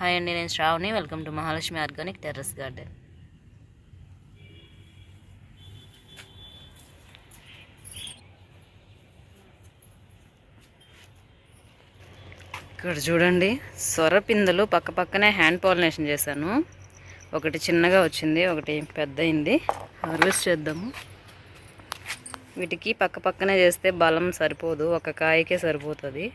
Hi అండి, నేను Shravani. Welcome to Mahalakshmi organic terrace garden. ఇక్కడ చూడండి, సొరపిందలు పక్క పక్కనే హ్యాండ్ పాలినేషన్ చేశాను. ఒకటి చిన్నగా వచ్చింది, ఒకటి పెద్ద అయింది. హార్వెస్ట్ చేద్దాము. వీటికి పక్క పక్కనే చేస్తే బలం సరిపోదు, ఒక కాయకే సరిపోతుంది.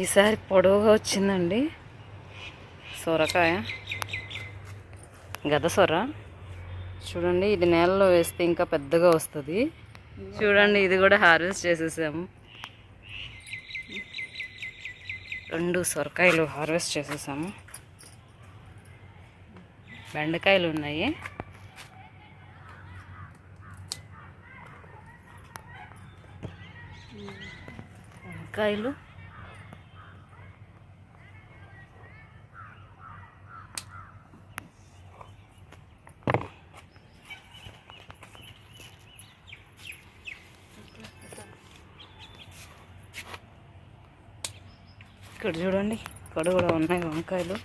ఈసారి పొడవుగా వచ్చిందండి సొరకాయ, గద సొర. చూడండి, ఇది నేలలో వేస్తే ఇంకా పెద్దగా వస్తుంది. చూడండి, ఇది కూడా హార్వెస్ట్ చేసేసాము. 2 సొరకాయలు హార్వెస్ట్ చేసేసాము. బెండకాయలు ఉన్నాయి. వంకాయలు, ఇక్కడ చూడండి, ఇక్కడ కూడా ఉన్నాయి వంకాయలు.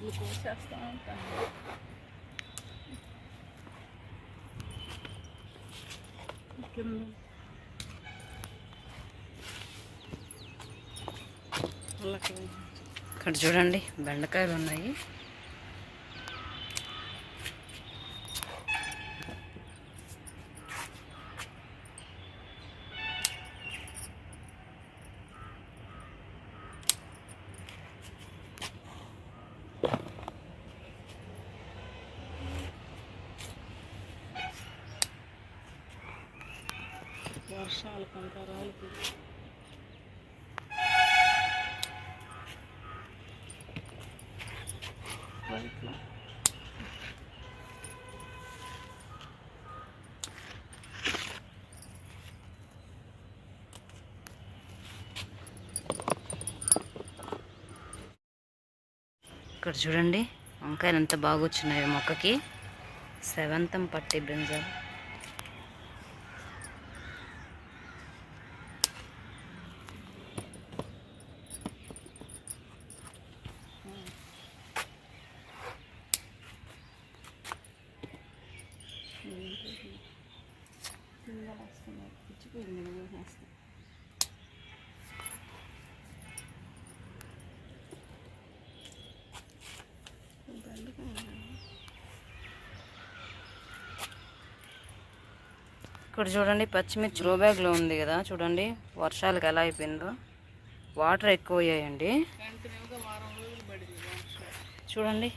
కోసేస్తూ ఉంటాను. ఇక్కడ చూడండి, బెండకాయలు ఉన్నాయి. వర్షాలు కంకరాలకి ఇక్కడ చూడండి, వంకాయలు ఎంత బాగా వచ్చినాయి మొక్కకి. సెవంతం పట్టి బ్రింజాలు. ఇక్కడ చూడండి, పచ్చిమిర్చి గ్రో బ్యాగ్లో ఉంది కదా. చూడండి, వర్షాలకు ఎలా అయిపోయిందో. వాటర్ ఎక్కువ అయ్యాయండి. చూడండి,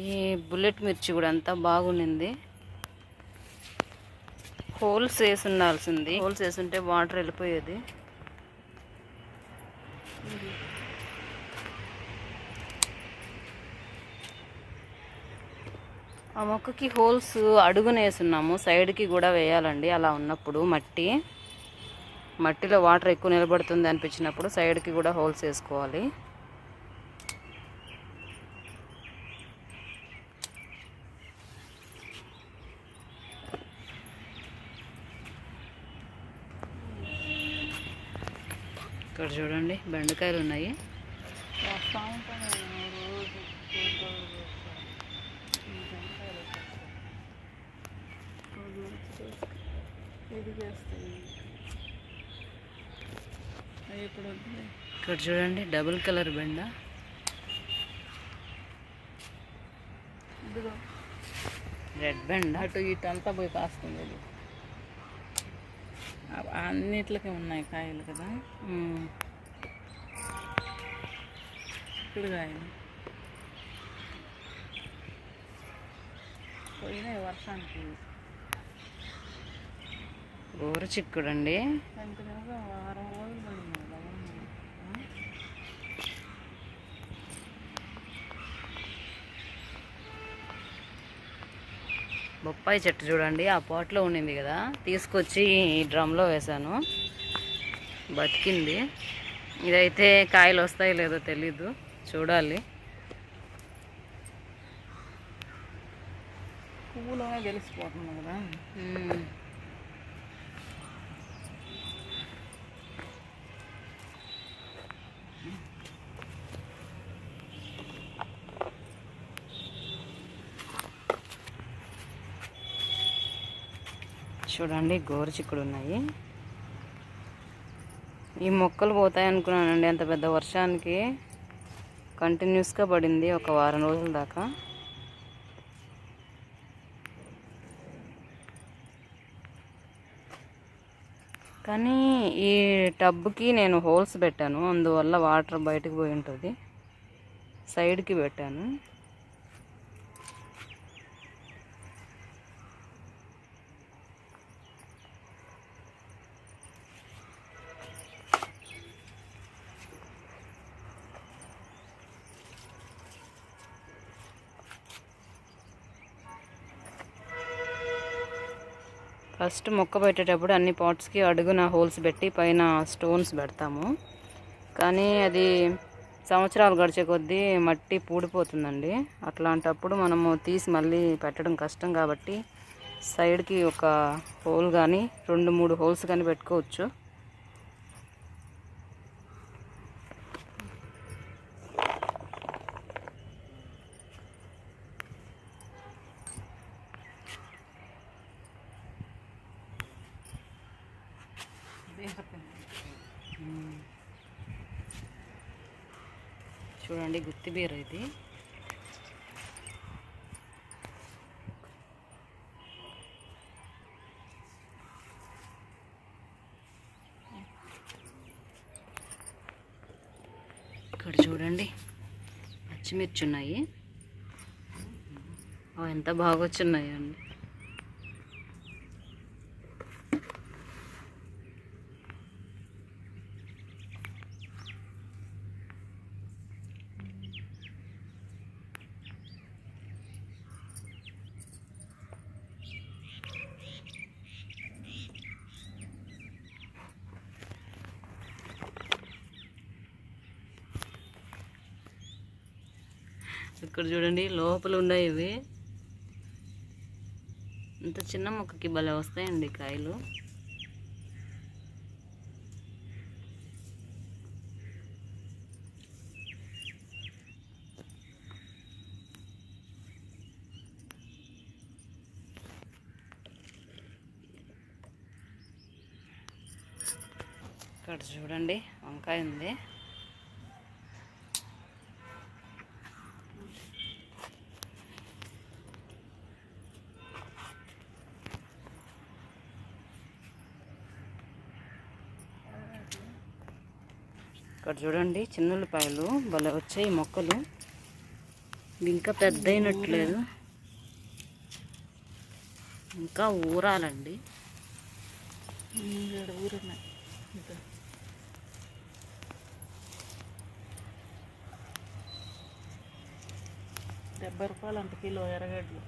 ఈ బుల్లెట్ మిర్చి కూడా అంతా బాగుండింది. హోల్స్ వేసి ఉండాల్సింది. హోల్స్ వేసుంటే వాటర్ వెళ్ళిపోయేది. ఆ మొక్కకి హోల్స్ అడుగున వేసున్నాము, సైడ్కి కూడా వేయాలండి. అలా ఉన్నప్పుడు మట్టిలో వాటర్ ఎక్కువ నిలబడుతుంది అనిపించినప్పుడు సైడ్కి కూడా హోల్స్ వేసుకోవాలి. ఇక్కడ చూడండి, బెండకాయలు ఉన్నాయి. ఇక్కడ చూడండి, డబుల్ కలర్ బెండ. రెడ్ బెండ అటు ఇటు అంతా పోయి కాస్తుంది. అన్నిట్లకి ఉన్నాయి కాయలు కదా. ఇక్కడ కాయలు పోయినాయి వర్షానికి. ఊరు చిక్కుడండి. కంటిన్యూగా వారం రోజులు పడింది కదా. బొప్పాయి చెట్టు చూడండి, ఆ పాట్లో ఉండింది కదా, తీసుకొచ్చి ఈ డ్రమ్లో వేశాను, బతికింది. ఇదైతే కాయలు వస్తాయో లేదో తెలీదు, చూడాలి. పువ్వులోనే తెలిసిపోతుంది కదా. చూడండి గోరుచిక్కుడు ఉన్నాయి. ఈ మొక్కలు పోతాయి అనుకున్నానండి, అంత పెద్ద వర్షానికి కంటిన్యూస్గా పడింది ఒక వారం రోజుల దాకా. కానీ ఈ టబ్కి నేను హోల్స్ పెట్టాను, అందువల్ల వాటర్ బయటకు పోయి ఉంటుంది. సైడ్కి పెట్టాను. ఫస్ట్ మొక్క పెట్టేటప్పుడు అన్ని పాట్స్కి అడుగున హోల్స్ పెట్టి పైన స్టోన్స్ పెడతాము. కానీ అది సంవత్సరాలు గడిచే కొద్దీ మట్టి పూడిపోతుందండి. అట్లాంటప్పుడు మనము తీసి మళ్ళీ పెట్టడం కష్టం కాబట్టి సైడ్కి ఒక హోల్ కానీ 2-3 హోల్స్ కానీ పెట్టుకోవచ్చు. చూడండి గుత్తి బీర ఇది. ఇక్కడ చూడండి పచ్చిమిర్చి ఉన్నాయి. ఎంత బాగా వచ్చున్నాయి అండి. ఇక్కడ చూడండి లోపల ఉన్నాయి ఇవి. ఇంత చిన్న మొక్కకి భలే వస్తాయండి కాయలు. ఇక్కడ చూడండి వంకాయ ఉంది. ఇక్కడ చూడండి చిన్నుల్లిపాయలు భలే వచ్చాయి మొక్కలు. ఇంకా పెద్ద అయినట్లేదు, ఇంకా ఊరాలండి. ఊరున్నాయి. 70 రూపాయలు అంత కిలో ఎర్రగడ్డలు.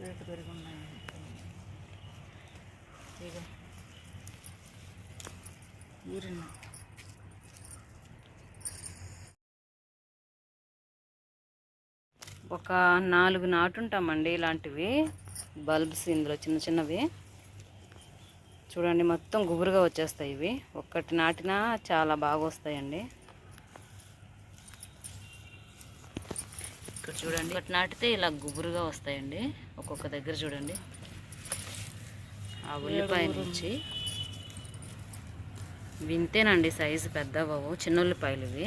రేటు పెరుగున్నాయి. ఇక ఊరిన ఒక 4 నాటుంటామండి ఇలాంటివి బల్బ్స్. ఇందులో చిన్న చిన్నవి చూడండి మొత్తం గుబురుగా వచ్చేస్తాయి. ఇవి ఒక్కటి నాటినా చాలా బాగా వస్తాయండి. ఇక్కడ చూడండి ఒకటి నాటితే ఇలా గుబురుగా వస్తాయండి. ఒక్కొక్క దగ్గర చూడండి. ఆ ఉల్లిపాయ నుంచి వింతేనండి, సైజు పెద్దవవు, చిన్న ఉల్లిపాయలు ఇవి.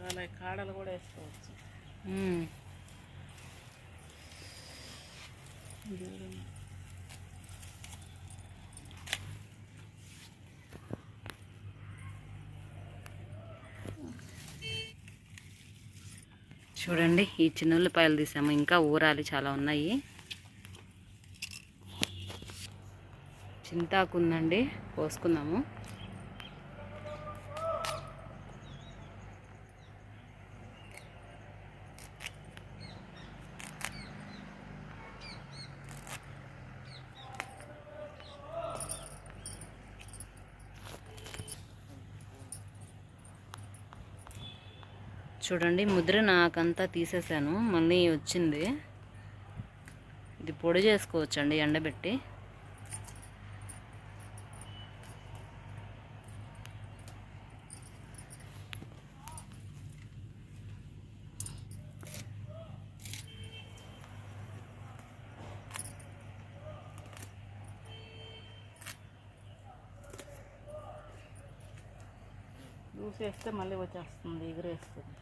అలా కాడలు కూడా వేసుకోవచ్చు. మ్మ్. చూడండి ఈ చిన్న ఉల్లిపాయలు తీసాము, ఇంకా ఊరాలి చాలా ఉన్నాయి. చింతాకు ఉందండి, కోసుకుందాము. చూడండి ముద్ర నాకంతా తీసేసాను, మళ్ళీ వచ్చింది. ఇది పొడి చేసుకోవచ్చండి ఎండబెట్టి. చూసేస్తే మళ్ళీ వచ్చేస్తుంది, ఎగురేస్తుంది.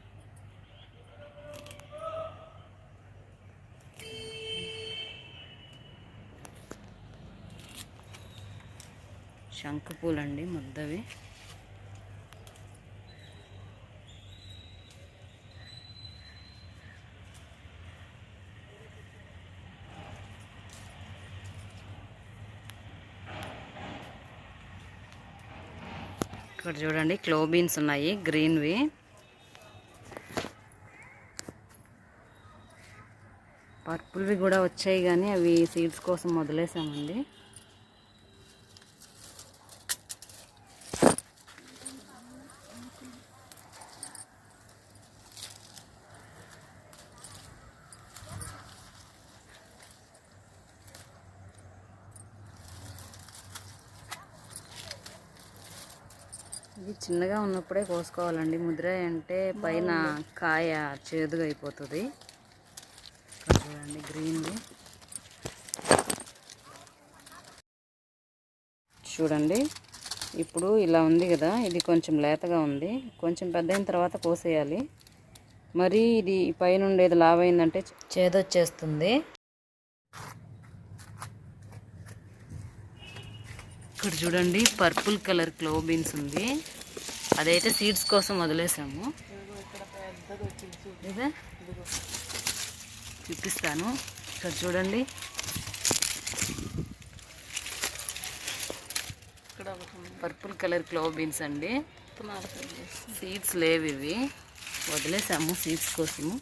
శంఖ పూలండి ముద్దవి. ఇక్కడ చూడండి క్లో బీన్స్ ఉన్నాయి గ్రీన్వి. పర్పుల్వి కూడా వచ్చాయి కానీ అవి సీడ్స్ కోసం వదిలేసామండి. ఇది చిన్నగా ఉన్నప్పుడే కోసుకోవాలండి, ముద్ర అంటే పైన కాయ చేదుగా అయిపోతుంది. ఇక్కడ చూడండి గ్రీన్ది. చూడండి ఇప్పుడు ఇలా ఉంది కదా, ఇది కొంచెం లేతగా ఉంది, కొంచెం పెద్ద అయిన తర్వాత కోసేయాలి. మరి ఇది పైన ఉండేది లావైందంటే చేదొచ్చేస్తుంది. ఇక్కడ చూడండి పర్పుల్ కలర్ క్లో బీన్స్ ఉంది, అదైతే సీడ్స్ కోసం వదిలేసాము. ఇదే చూపిస్తాను. ఇక్కడ చూడండి పర్పుల్ కలర్ క్లో బీన్స్ అండి, సీడ్స్ లేవు, ఇవి వదిలేసాము సీడ్స్ కోసము.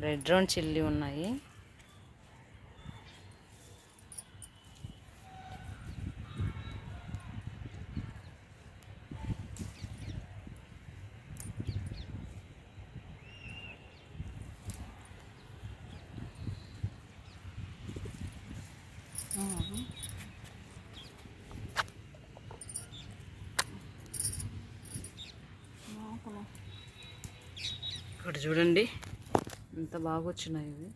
రెడ్ రౌండ్ చిల్లీ ఉన్నాయి. ఇక్కడ చూడండి ఎంత బాగా వచ్చినాయి ఇవి.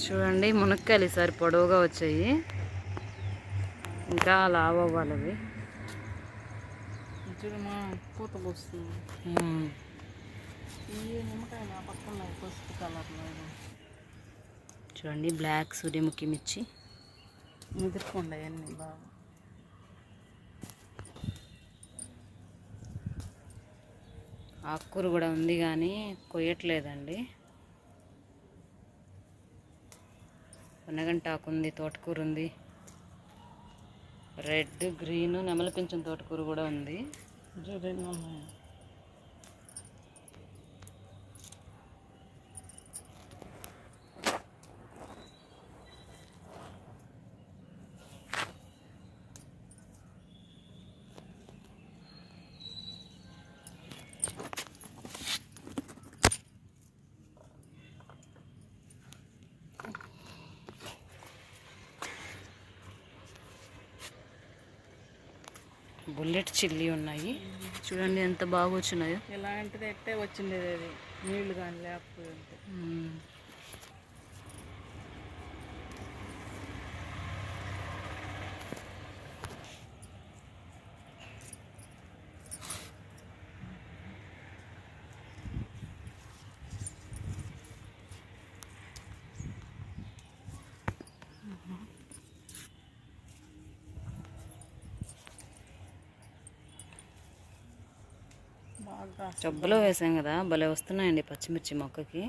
చూడండి మునక్కాయలు ఈసారి పొడవుగా వచ్చాయి, ఇంకా లావు అవ్వాలి అవి. చూడమా పూత పోస్తుంది. ఈ నిమ్మకాయ నా పక్కన పసుపు కలర్లో చూడండి బ్లాక్ సూర్యముఖి మిర్చి ముదురుకుండా అన్నీ బాగా. ఆకుకూర కూడా ఉంది కానీ కొయ్యట్లేదండి. పొన్నగంట ఆకు ఉంది, తోటకూర ఉంది, రెడ్ గ్రీన్ నెమలి పింఛం తోటకూర కూడా ఉంది. చూడండి ఉన్నాయి. బుల్లెట్ చిల్లీ ఉన్నాయి. చూడండి ఎంత బాగా వచ్చినాయో. ఇలాంటిది ఎట్టే వచ్చిండేది అది, నీళ్లు కానీ లేకపోతే. బాగా టబ్బులో వేసాం కదా, భలే వస్తున్నాయండి పచ్చిమిర్చి మొక్కకి.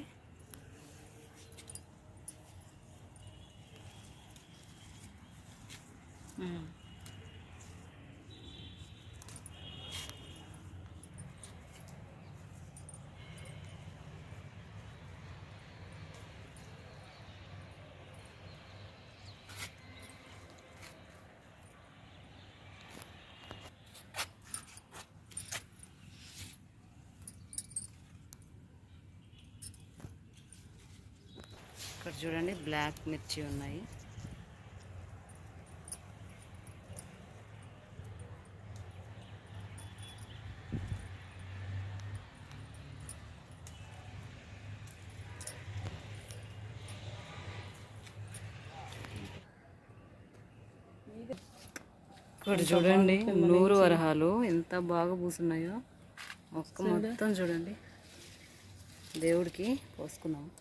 ఇక్కడ చూడండి బ్లాక్ మిర్చి ఉన్నాయి. ఇక్కడ చూడండి 100 వరహాలు ఎంత బాగా పూసున్నాయో. మొక్క మొత్తం చూడండి. దేవుడికి పోసుకున్నాము.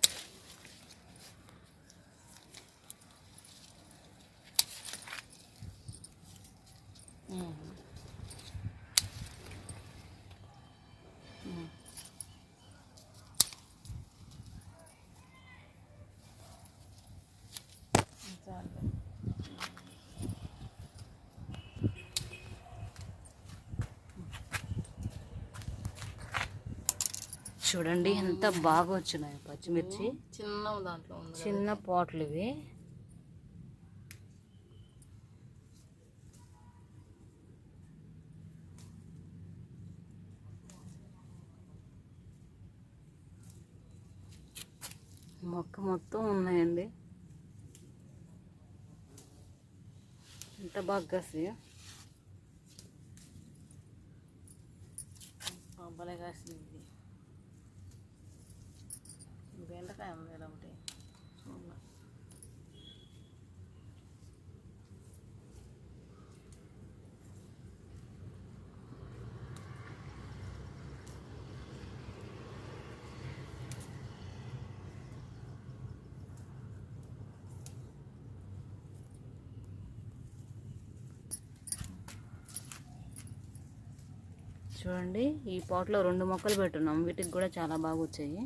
చూడండి ఎంత బాగా వచ్చినాయి పచ్చిమిర్చి. చిన్న దాంట్లో ఉంది. చిన్న పాట్లు ఇవి. మొక్క మొత్తం ఉన్నాయండి. ఎంత బాగా కాసి భలే కాసింది. బెండకాయ ఉంది ఇలా ఒకటి. చూడండి ఈ పాట్లో 2 మొక్కలు పెట్టున్నాం. వీటికి కూడా చాలా బాగా వచ్చాయి.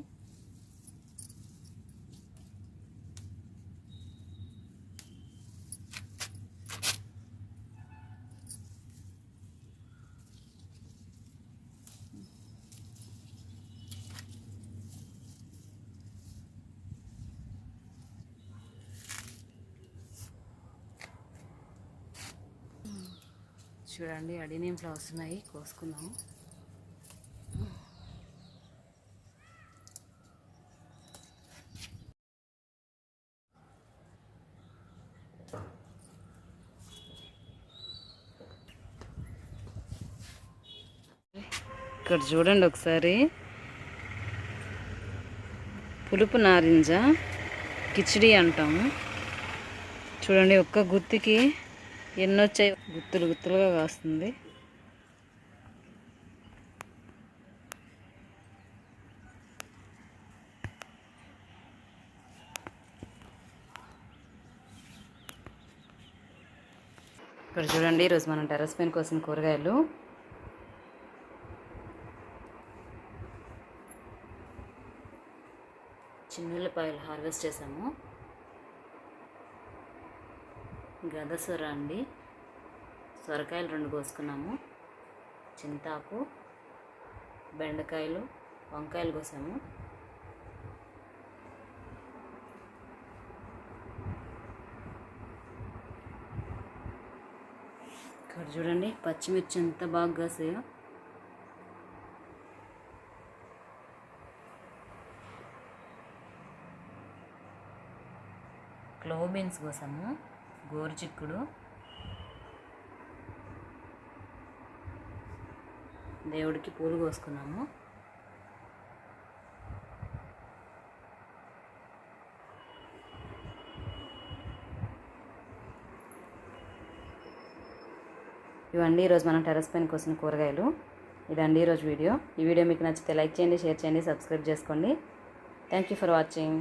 చూడండి అడినియం ఫ్లవర్స్ ఉన్నాయి, కోసుకుందాము. ఇక్కడ చూడండి ఒకసారి పులుపు నారింజ కిచిడి అంటాము. చూడండి ఒక్క గుత్తికి ఎన్నొచ్చాయి. గుత్తులు గుత్తులుగా కాస్తుంది. ఇక్కడ చూడండి ఈరోజు మనం టెర్రస్ పైన కోసిన కూరగాయలు. చిన్నులపాయలు హార్వెస్ట్ చేసాము. గదసొర అండి, సొరకాయలు 2 కోసుకున్నాము. చింతాకు, బెండకాయలు, వంకాయలు కోసాము. ఇక్కడ చూడండి పచ్చిమిర్చి ఎంత బాగా కాసాయో. Clove beans కోసాము. గోరుచిక్కుడు, దేవుడికి పూలు కోసుకున్నాము. ఇవండి ఈరోజు మనం టెర్రస్ పైన కోసిన కూరగాయలు. ఇదండి ఈరోజు వీడియో. ఈ వీడియో మీకు నచ్చితే లైక్ చేయండి, షేర్ చేయండి, సబ్స్క్రైబ్ చేసుకోండి. Thank you for watching.